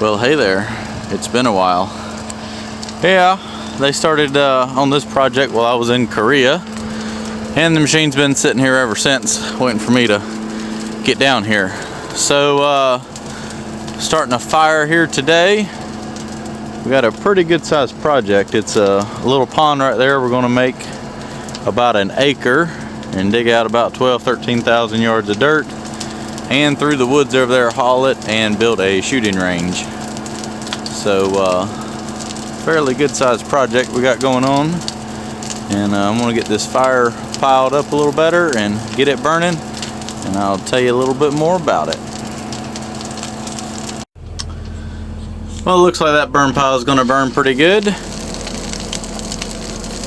Well, hey there. It's been a while. Yeah, they started on this project while I was in Korea, and the machine's been sitting here ever since, waiting for me to get down here. So, starting a fire here today. We got a pretty good sized project. It's a little pond right there. We're going to make about an acre and dig out about 13,000 yards of dirt, and through the woods over there haul it and build a shooting range. So fairly good sized project we got going on, and I'm going to get this fire piled up a little better and get it burning, and I'll tell you a little bit more about it. Well, it looks like that burn pile is going to burn pretty good.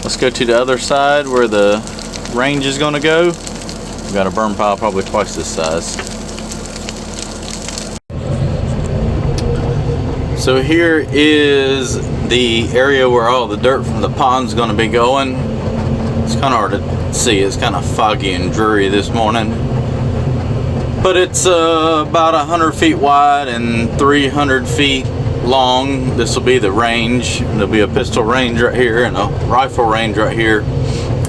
Let's go to the other side where the range is going to go. We've got a burn pile probably twice this size. So here is the area where all the dirt from the pond's going to be going. It's kind of hard to see. It's kind of foggy and dreary this morning. But it's about 100 feet wide and 300 feet long. This will be the range. There'll be a pistol range right here and a rifle range right here.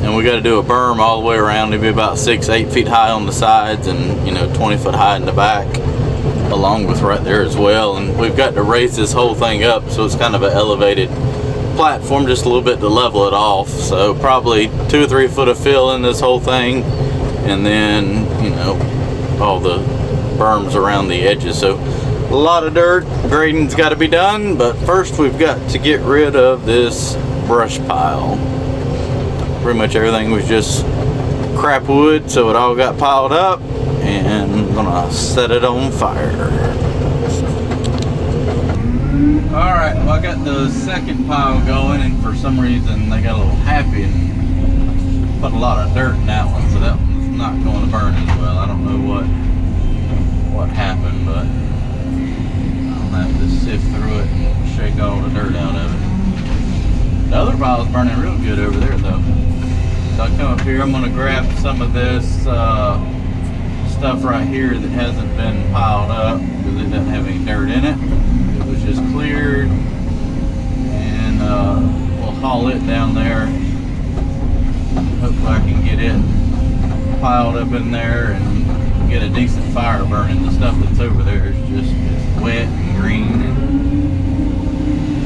And we got to do a berm all the way around. It'll be about 6-8 feet high on the sides and 20 foot high in the back, along with right there as well. And we've got to raise this whole thing up, so it's kind of an elevated platform, just a little bit to level it off. So probably 2 or 3 foot of fill in this whole thing, and then all the berms around the edges. So a lot of dirt, grading's got to be done, but first we've got to get rid of this brush pile. Pretty much everything was just crap wood, so it all got piled up, and I'm gonna set it on fire. Alright, well, I got the second pile going, and for some reason they got a little happy and put a lot of dirt in that one, so that one's not going to burn as well. I don't know what happened, but I'll have to sift through it and shake all the dirt out of it. The other pile's burning real good over there though. So I come up here, I'm gonna grab some of this stuff right here that hasn't been piled up because it doesn't have any dirt in it. It was just cleared, and we'll haul it down there. Hopefully I can get it piled up in there and get a decent fire burning. The stuff that's over there is just wet and green,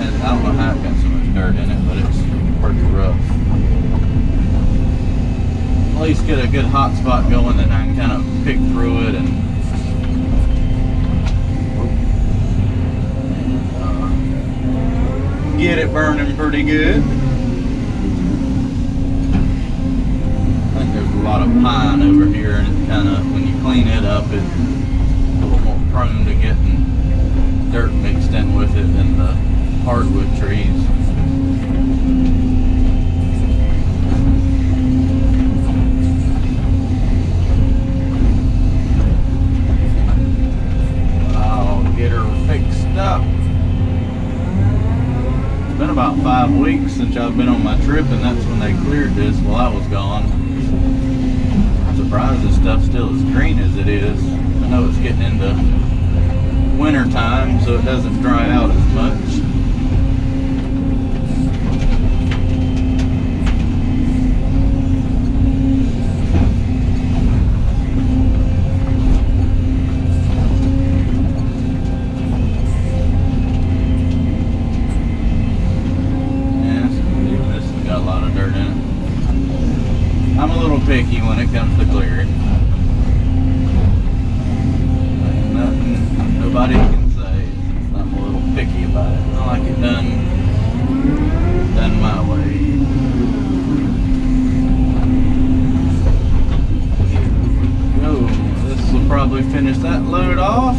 and I don't know how it got so much dirt in it, but it's pretty rough. At least get a good hot spot going, then I can kind of pick through it and get it burning pretty good. I think there's a lot of pine over here, and it kind of, when you clean it up, it's a little more prone to getting dirt mixed in with it than the hardwood trees. Get her fixed up. It's been about 5 weeks since I've been on my trip, and that's when they cleared this while I was gone. I'm surprised this stuff's still as green as it is. I know it's getting into winter time, so it doesn't dry out as much. I'm a little picky when it comes to clearing. Ain't nothing nobody can say. I'm a little picky about it. I like it done my way. Here we go. This will probably finish that load off.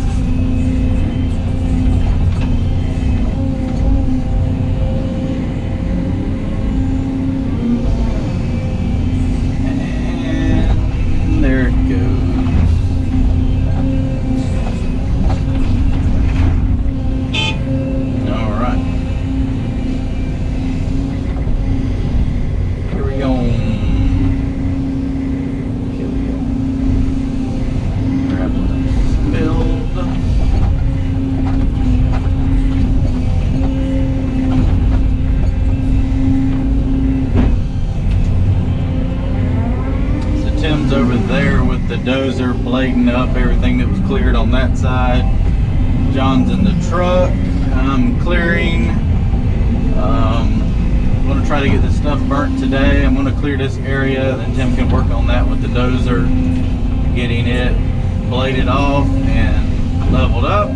dozer blading up everything that was cleared on that side. John's in the truck. I'm clearing. I'm going to try to get this stuff burnt today. I'm going to clear this area, then Tim can work on that with the dozer, getting it bladed off and leveled up.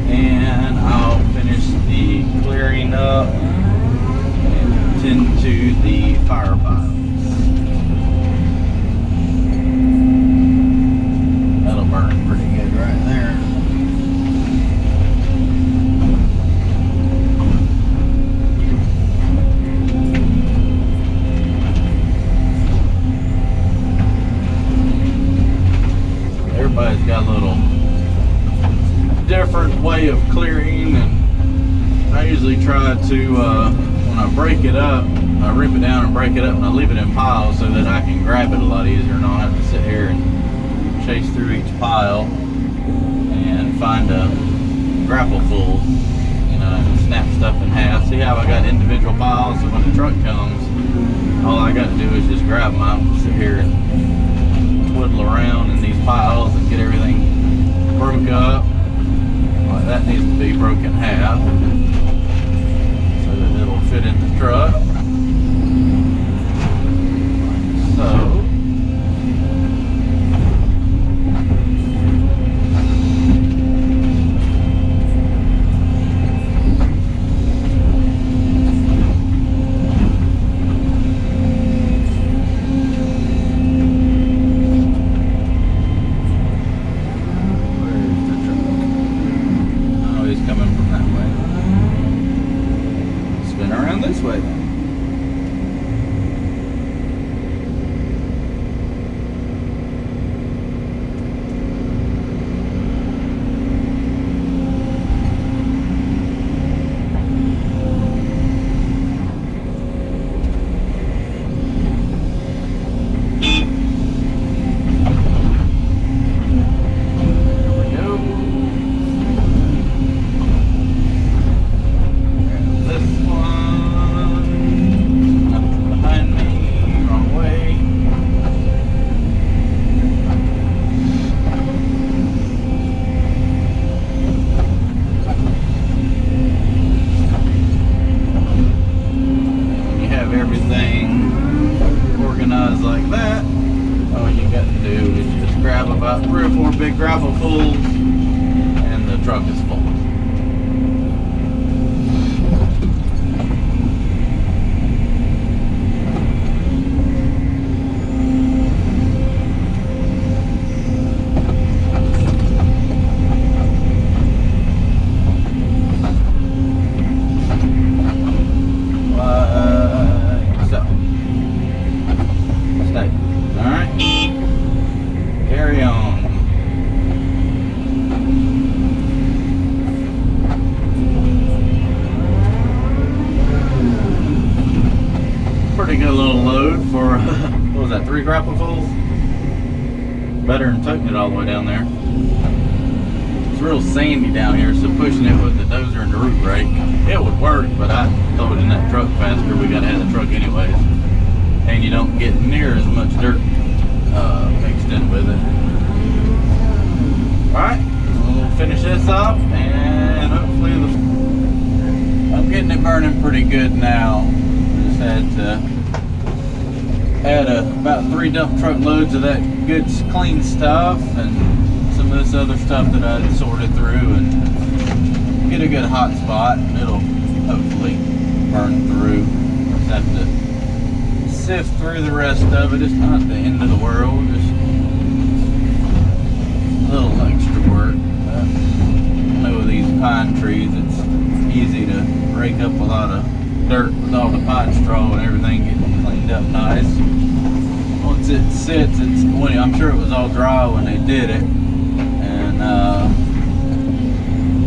And I'll finish the clearing up and tend to the fire piles. That'll burn pretty good right there. Everybody's got a little different way of clearing, and I usually try to when I break it up, I rip it down and break it up and I leave it in piles so that I can grab it a lot easier and I don't have to sit here and chase through each pile and find a grapple full, you know, and snap stuff in half. See how I got individual piles, so when the truck comes, all I got to do is just grab them, sit here and twiddle around in these piles and get everything broke up. Like that needs to be broken in half so that it'll fit in the truck. Like so. This way then. Like that, all you got to do is just grab about 3 or 4 big gravel pulls and the truck is full. Carry on. Pretty good little load for, what was that, 3 grapple fulls? Better than toting it all the way down there. It's real sandy down here, so pushing it with the dozer and the root brake, it would work, but I throw it in that truck faster. We gotta have the truck anyways. And you don't get near as much dirt mixed in with it. Alright, we'll finish this up and hopefully I'm getting it burning pretty good now. Just had to add about 3 dump truck loads of that good clean stuff and some of this other stuff that I sorted through and get a good hot spot, and it'll hopefully burn through. Just have to sift through the rest of it. It's not the end of the world, just a little extra work. I know with these pine trees it's easy to rake up a lot of dirt with all the pine straw and everything getting cleaned up nice. Once it sits, I'm sure it was all dry when they did it, and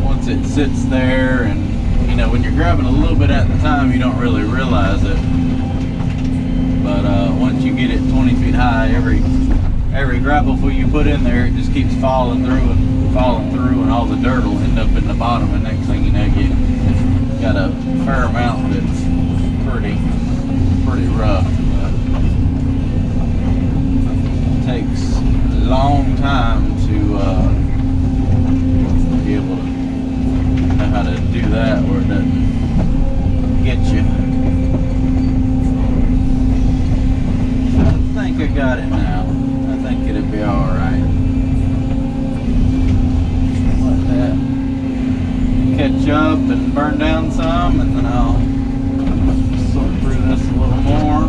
once it sits there, and you know, when you're grabbing a little bit at the time you don't really realize it, but once you get it 20 feet high, every grapple full you put in there, it just keeps falling through, and all the dirt will end up in the bottom, and next thing you know, you got a fair amount that's pretty rough. catch up and burn down some, and then I'll sort through this a little more.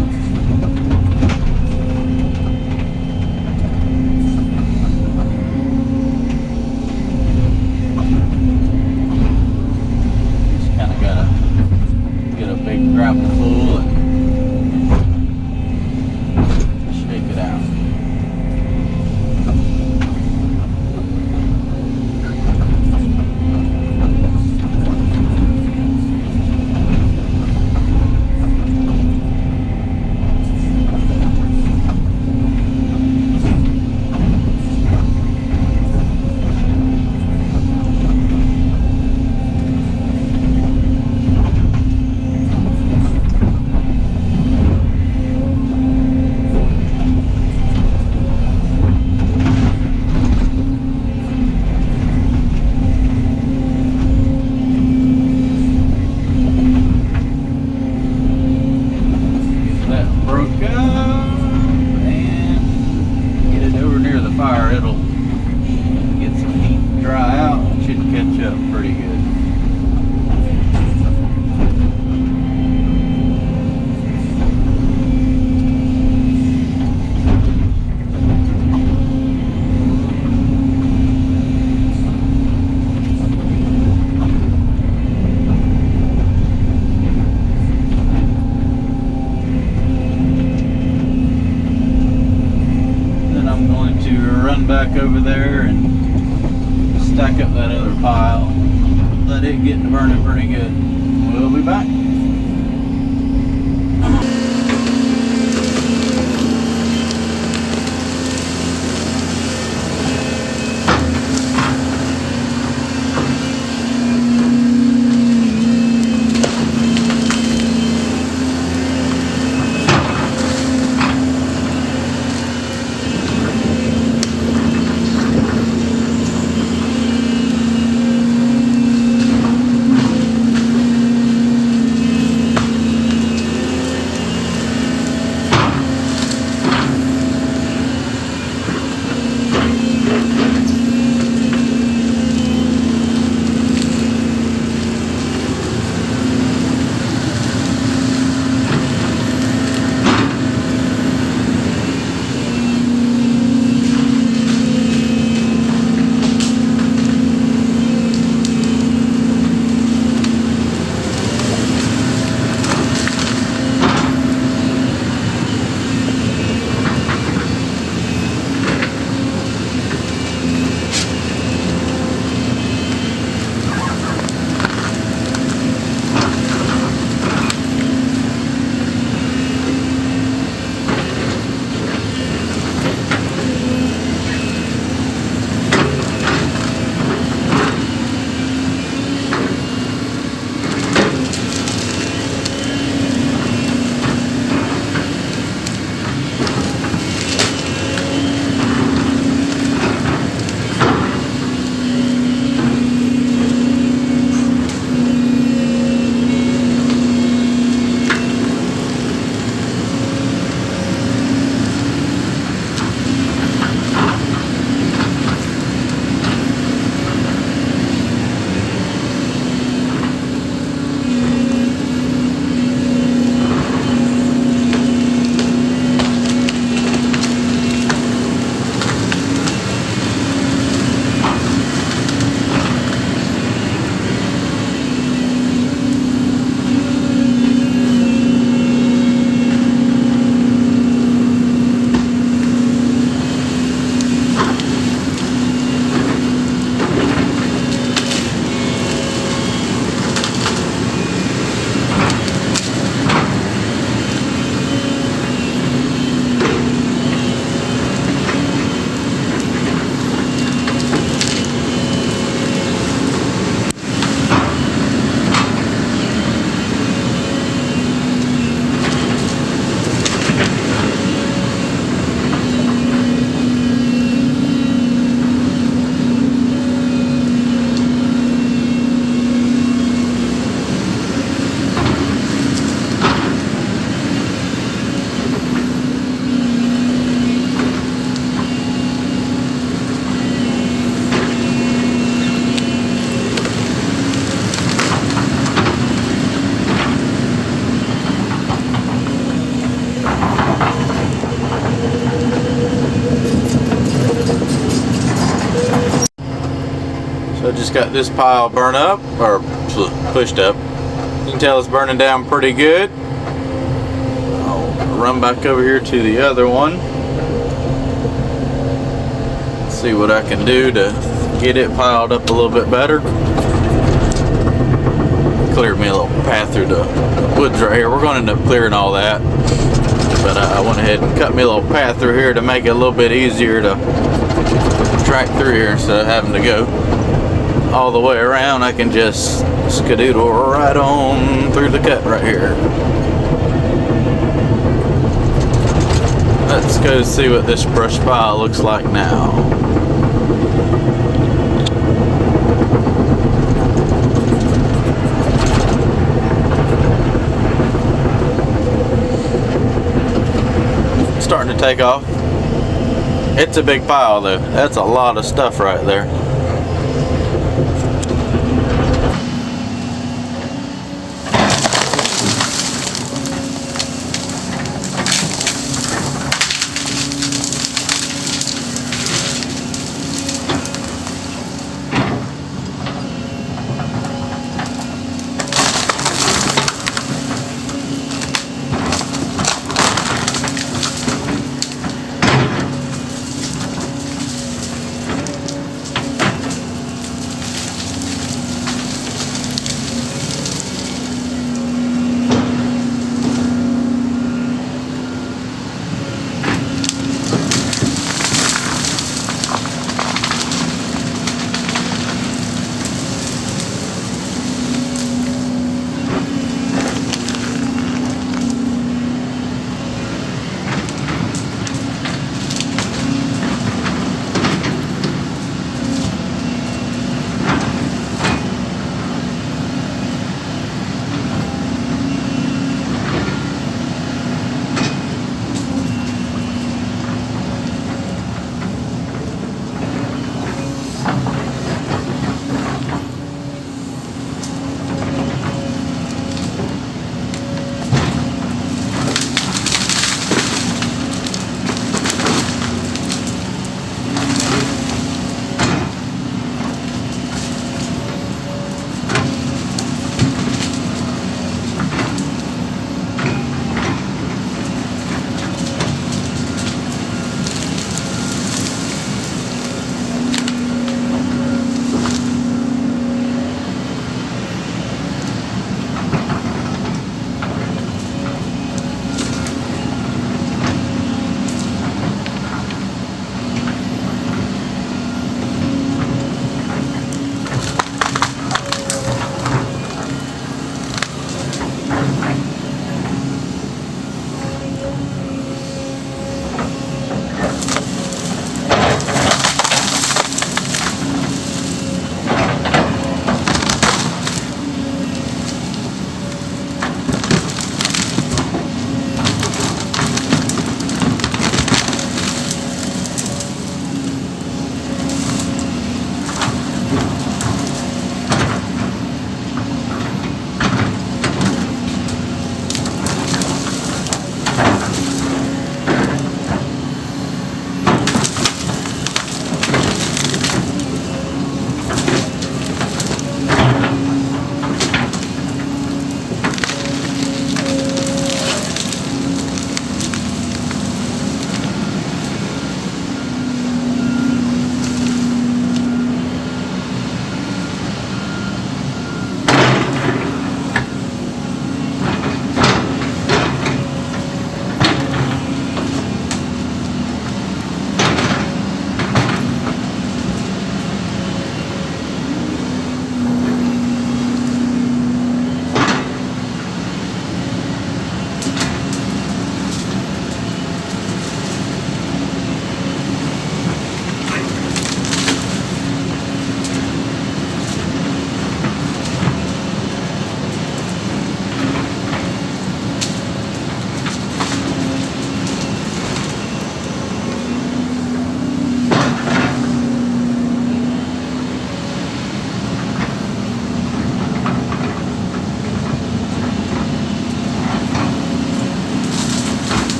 Just kind of gotta get a big grapple full and shake it out. It'll get some heat and dry out and should catch up pretty good. Run back over there and stack up that other pile. Let it get to burning pretty good. We'll be back. So I just got this pile burned up, or pushed up. You can tell it's burning down pretty good. I'll run back over here to the other one. See what I can do to get it piled up a little bit better. Cleared me a little path through the woods right here. We're going to end up clearing all that. But I went ahead and cut me a little path through here to make it a little bit easier to track through here instead of having to go all the way around. I can just skedoodle right on through the cut right here. Let's go see what this brush pile looks like now. Starting to take off. It's a big pile though. That's a lot of stuff right there.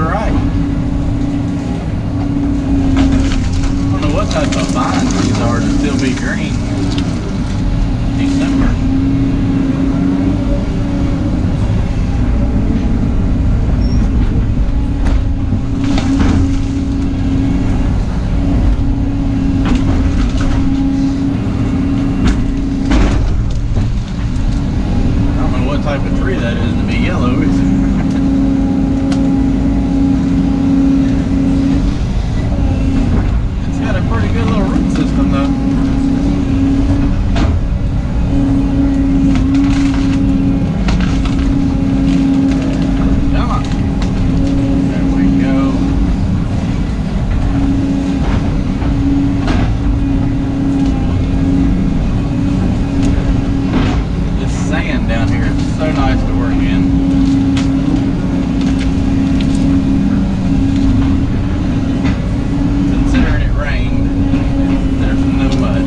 right. I don't know what type of vines these are to still be green in December. Type of tree that is to be yellow. It's got a pretty good little root system though. Come on. There we go. This sand down here is so nice to work in. Considering it rained, there's no mud.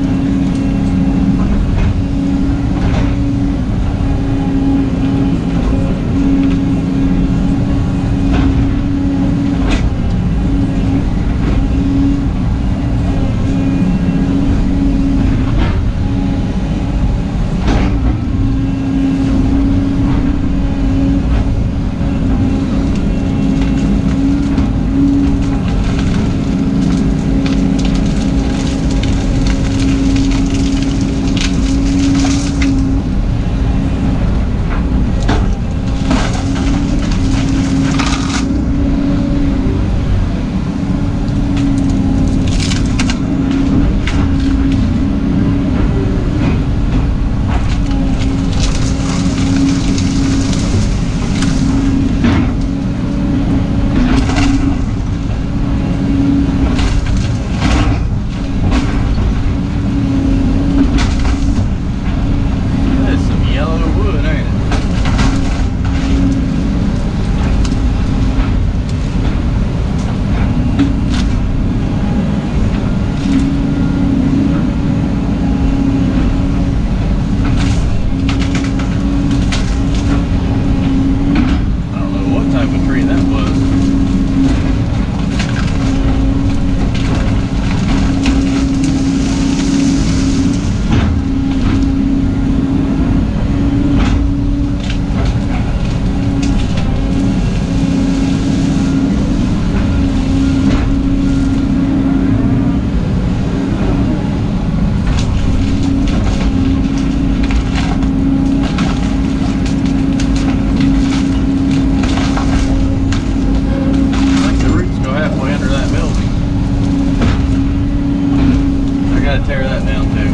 Tear that down too.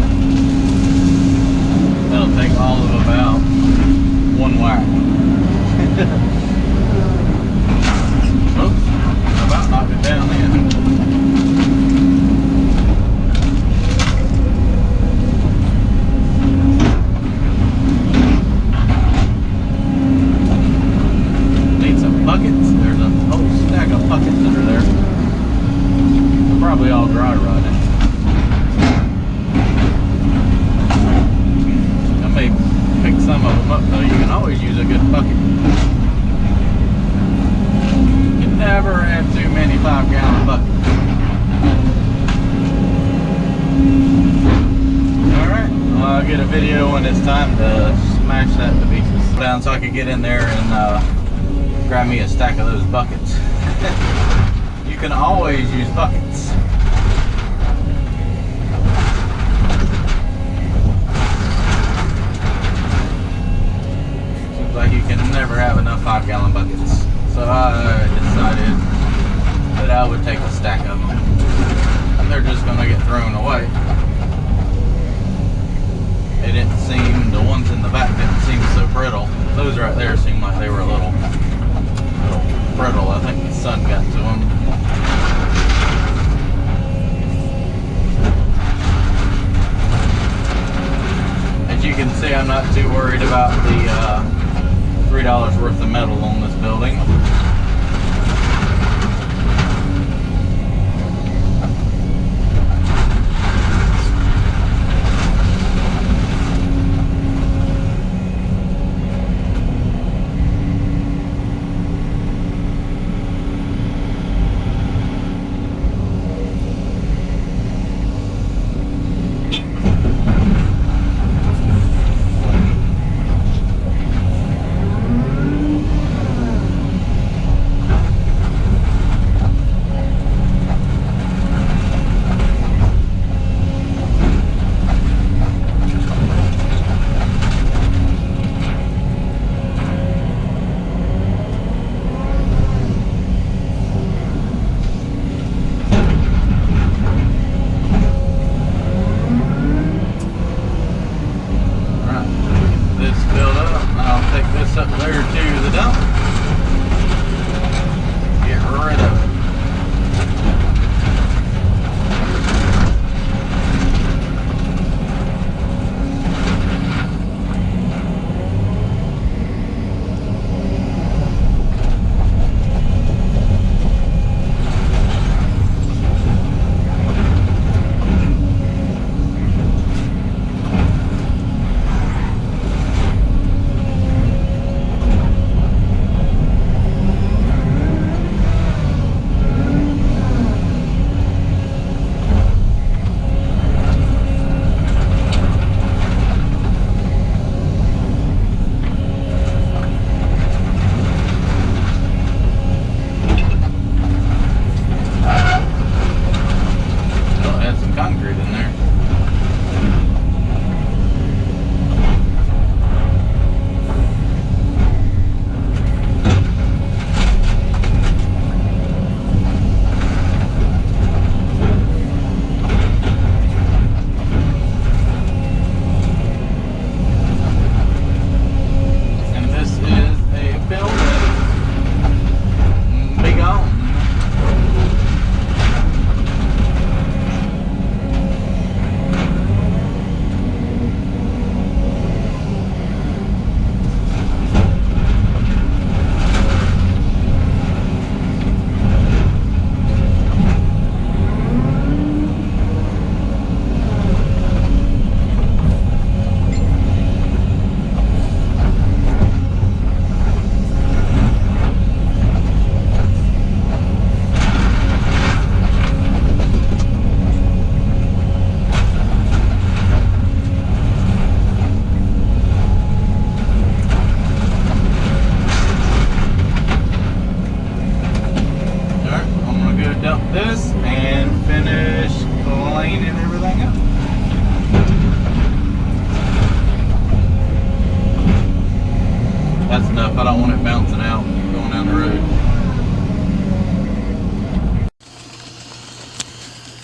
That'll take all of about one whack. Oops, about knocked it down then. Need some buckets. There's a whole stack of buckets under there. They're probably all dry rotted. Pick some of them up though. You can always use a good bucket. You can never have too many 5-gallon buckets. Alright, well, I'll get a video when it's time to smash that to pieces. Down so I could get in there and grab me a stack of those buckets. You can always use buckets. Like you can never have enough 5-gallon buckets. So I decided that I would take a stack of them. And they're just going to get thrown away. It didn't seem, the ones in the back didn't seem so brittle. Those right there seemed like they were a little brittle. I think the sun got to them. As you can see, I'm not too worried about the $3 worth of metal on this building.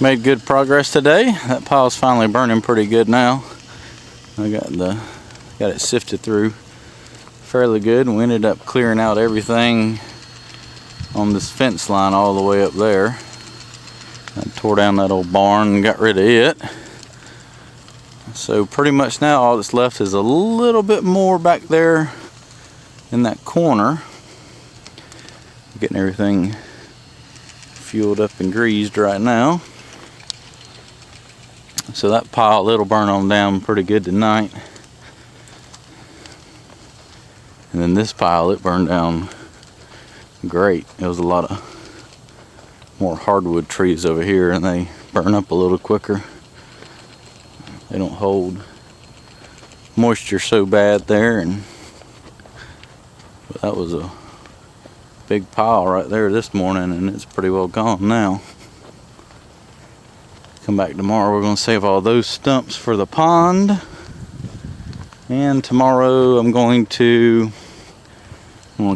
Made good progress today. That pile's finally burning pretty good now. I got it sifted through fairly good, and we ended up clearing out everything on this fence line all the way up there. I tore down that old barn and got rid of it. So pretty much now all that's left is a little bit more back there in that corner. Getting everything fueled up and greased right now. So that pile, it'll burn on down pretty good tonight. And then this pile, it burned down great. It was a lot of more hardwood trees over here, and they burn up a little quicker. They don't hold moisture so bad there, and but that was a big pile right there this morning, and it's pretty well gone now. Come back tomorrow, we're going to save all those stumps for the pond, and tomorrow I'm going to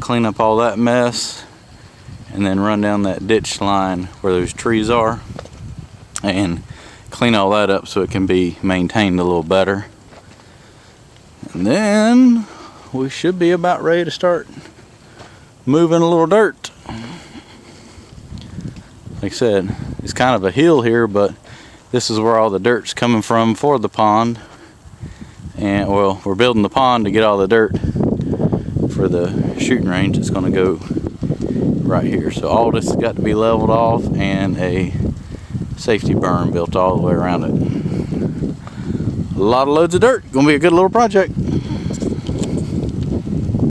clean up all that mess and then run down that ditch line where those trees are and clean all that up so it can be maintained a little better. And then we should be about ready to start moving a little dirt. Like I said, it's kind of a hill here, but this is where all the dirt's coming from for the pond. And well, we're building the pond to get all the dirt for the shooting range. It's going to go right here. So all this has got to be leveled off and a safety berm built all the way around it. A lot of loads of dirt. Gonna be a good little project.